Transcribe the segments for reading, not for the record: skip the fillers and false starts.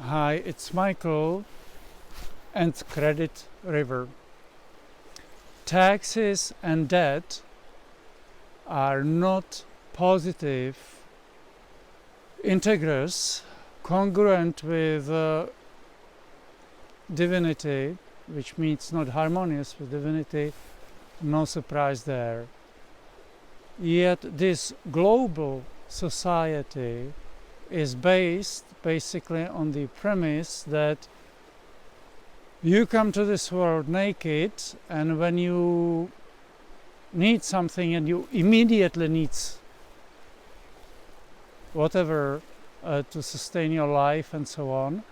Hi, it's Michael and Credit River. Taxes and debt are not positive integers congruent with divinity, which means not harmonious with divinity. No surprise there. Yet this global society is based basically on the premise that you come to this world naked, and when you need something and you immediately need whatever to sustain your life and so on,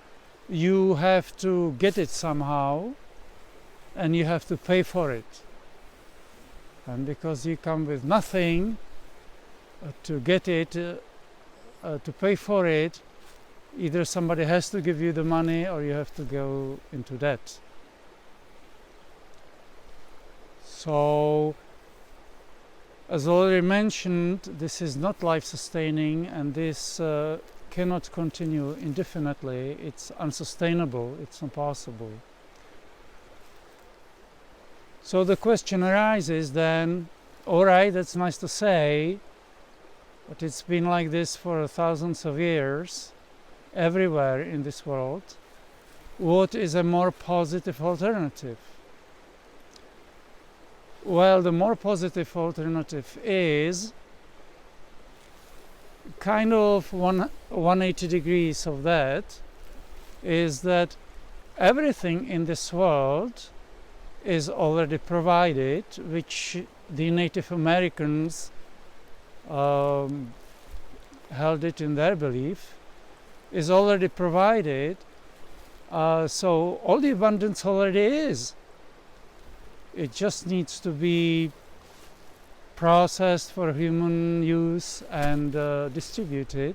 you have to get it somehow and you have to pay for it. And because you come with nothing to get it, to pay for it, either somebody has to give you the money or you have to go into debt. So, as already mentioned, this is not life-sustaining, and this cannot continue indefinitely. It's unsustainable, it's impossible. So the question arises then, alright, that's nice to say, but it's been like this for thousands of years, everywhere in this world. What is a more positive alternative? Well, the more positive alternative is kind of 180 degrees of that, is that everything in this world is already provided, which the Native Americans held it in their belief, is already provided. So all the abundance already is. It just needs to be processed for human use and distributed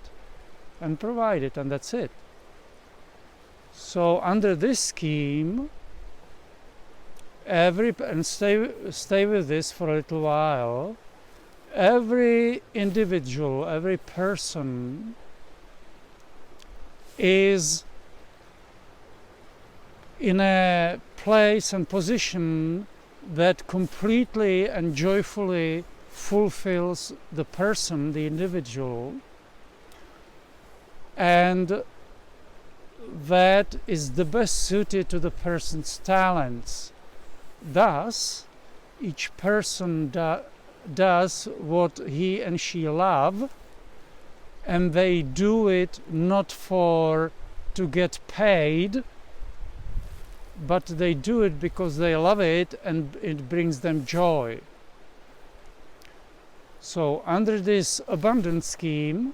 and provided, and that's it. So under this scheme, and stay with this for a little while, every individual, every person is in a place and position that completely and joyfully fulfills the person, the individual, and that is the best suited to the person's talents. Thus, each person does what he and she love, and they do it not to get paid, but they do it because they love it and it brings them joy. So under this abundance scheme,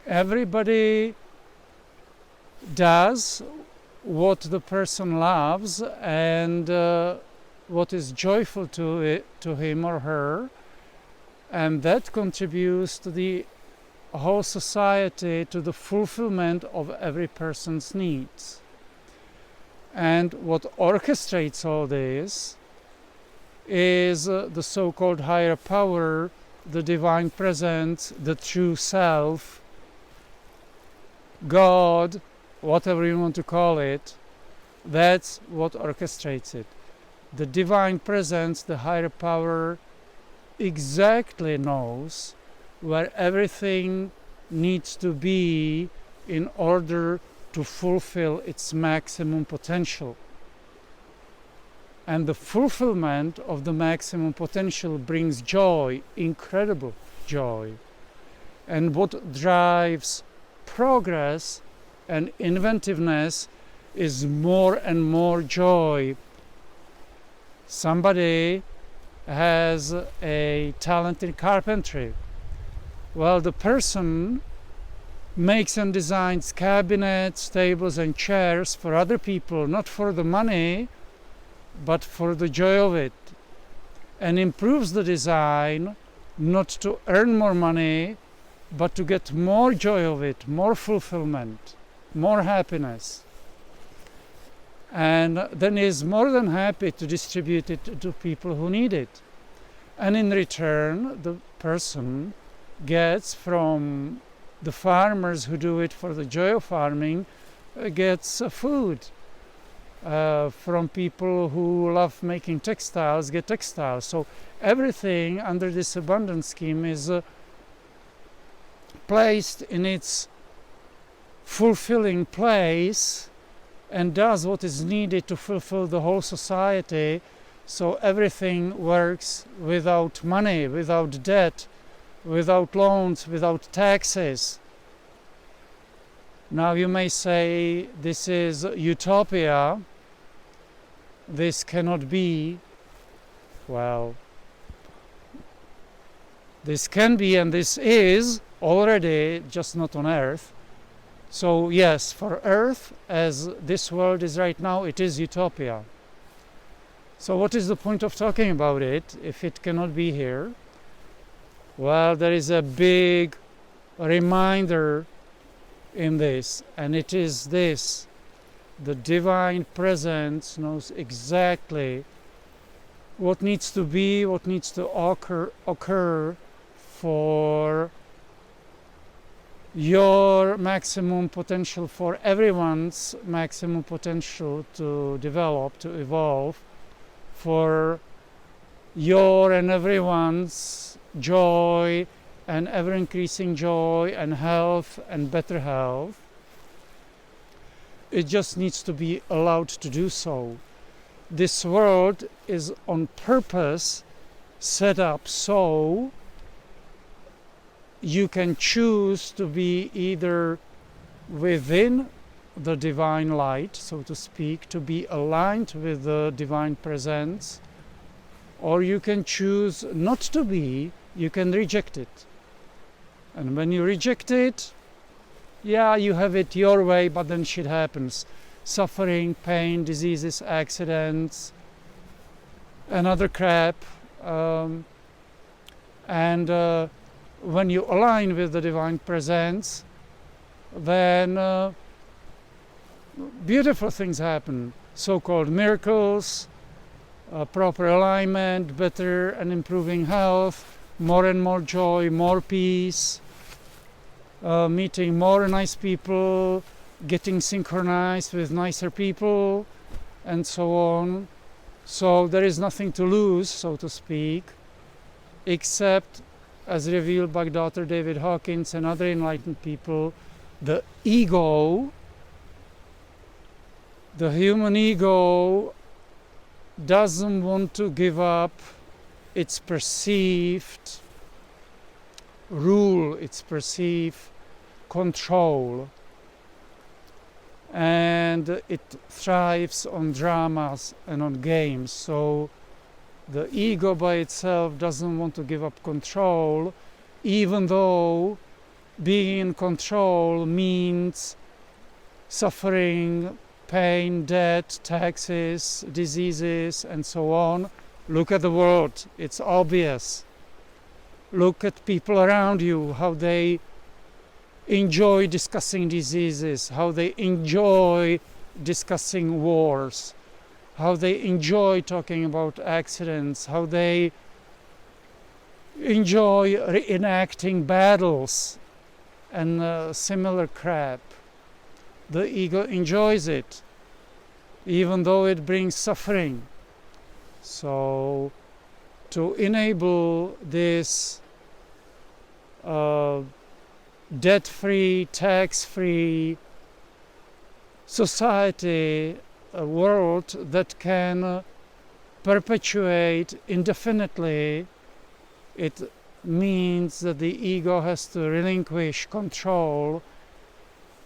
everybody does what the person loves and what is joyful to him or her, and that contributes to the whole society, to the fulfillment of every person's needs. And what orchestrates all this is the so-called higher power, the divine presence, the true self, God, whatever you want to call it. That's what orchestrates it. The divine presence, the higher power, exactly knows where everything needs to be in order to fulfill its maximum potential. And the fulfillment of the maximum potential brings joy, incredible joy. And what drives progress and inventiveness is more and more joy. Somebody has a talent in carpentry. Well, the person makes and designs cabinets, tables and chairs for other people, not for the money, but for the joy of it, and improves the design not to earn more money, but to get more joy of it, more fulfillment, more happiness. And then is more than happy to distribute it to people who need it. And in return, the person gets from The farmers who do it for the joy of farming gets food. From people who love making textiles get textiles. So everything under this abundance scheme is placed in its fulfilling place and does what is needed to fulfill the whole society. So everything works without money, without debt, without loans, without taxes. Now you may say this is utopia, this cannot be. Well, this can be and this is already, just not on Earth. So yes, for Earth, as this world is right now, it is utopia. So what is the point of talking about it if it cannot be here? Well, there is a big reminder in this, and it is this: the divine presence knows exactly what needs to be, what needs to occur for your maximum potential, for everyone's maximum potential to develop, to evolve, for your and everyone's joy and ever-increasing joy and health and better health. It just needs to be allowed to do so. This world is on purpose set up so you can choose to be either within the divine light, so to speak, to be aligned with the divine presence, or you can choose not to be, you can reject it. And when you reject it, yeah, you have it your way, but then shit happens. Suffering, pain, diseases, accidents, and other crap. When you align with the divine presence, then beautiful things happen. So-called miracles, proper alignment, better and improving health, more and more joy, more peace, meeting more nice people, getting synchronized with nicer people, and so on. So there is nothing to lose, so to speak, except, as revealed by Dr. David Hawkins and other enlightened people, the ego, the human ego, doesn't want to give up its perceived rule, its perceived control, and it thrives on dramas and on games. So the ego by itself doesn't want to give up control, even though being in control means suffering, pain, debt, taxes, diseases, and so on. Look at the world, it's obvious. Look at people around you, how they enjoy discussing diseases, how they enjoy discussing wars, how they enjoy talking about accidents, how they enjoy reenacting battles and similar crap. The ego enjoys it, even though it brings suffering. So, to enable this debt-free, tax-free society, a world that can perpetuate indefinitely, it means that the ego has to relinquish control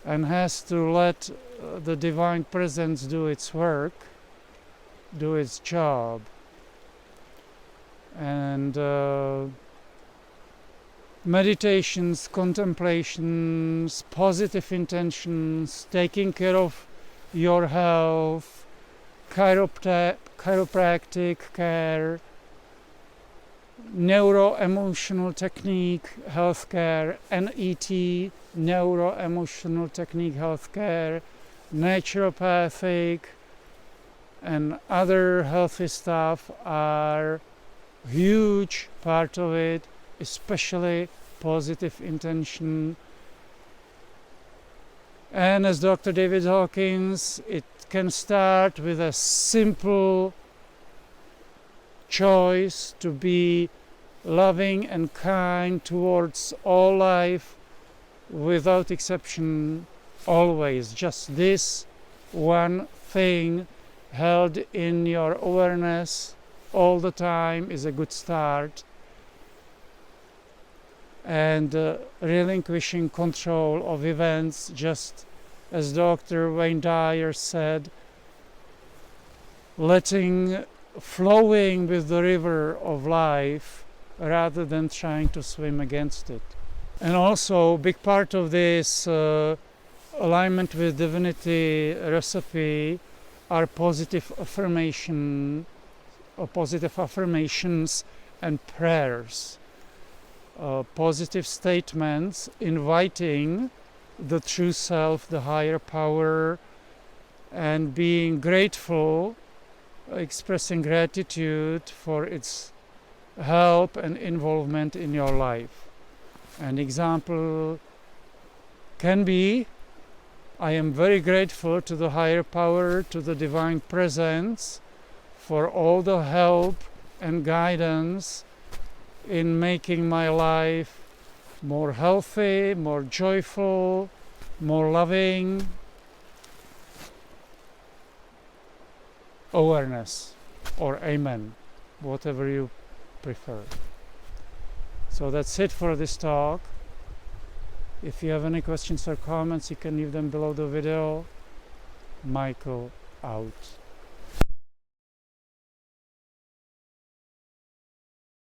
and has to let the divine presence do its work, do its job. And meditations, contemplations, positive intentions, taking care of your health, chiropractic care, neuro-emotional technique healthcare, NET, neuro-emotional technique healthcare, naturopathic, and other healthy stuff are huge part of it, especially positive intention, And as Dr. David Hawkins, it can start with a simple choice to be loving and kind towards all life without exception, always. Just this one thing held in your awareness all the time is a good start. And relinquishing control of events, just as Dr. Wayne Dyer said, flowing with the river of life rather than trying to swim against it. And also, a big part of this alignment with divinity recipe are positive affirmations and prayers. Positive statements inviting the true self, the higher power, and being grateful, expressing gratitude for its help and involvement in your life. An example can be, I am very grateful to the higher power, to the divine presence, for all the help and guidance in making my life more healthy, more joyful, more loving. Awareness, or amen, whatever you prefer. So that's it for this talk. If you have any questions or comments, you can leave them below the video. Michael out.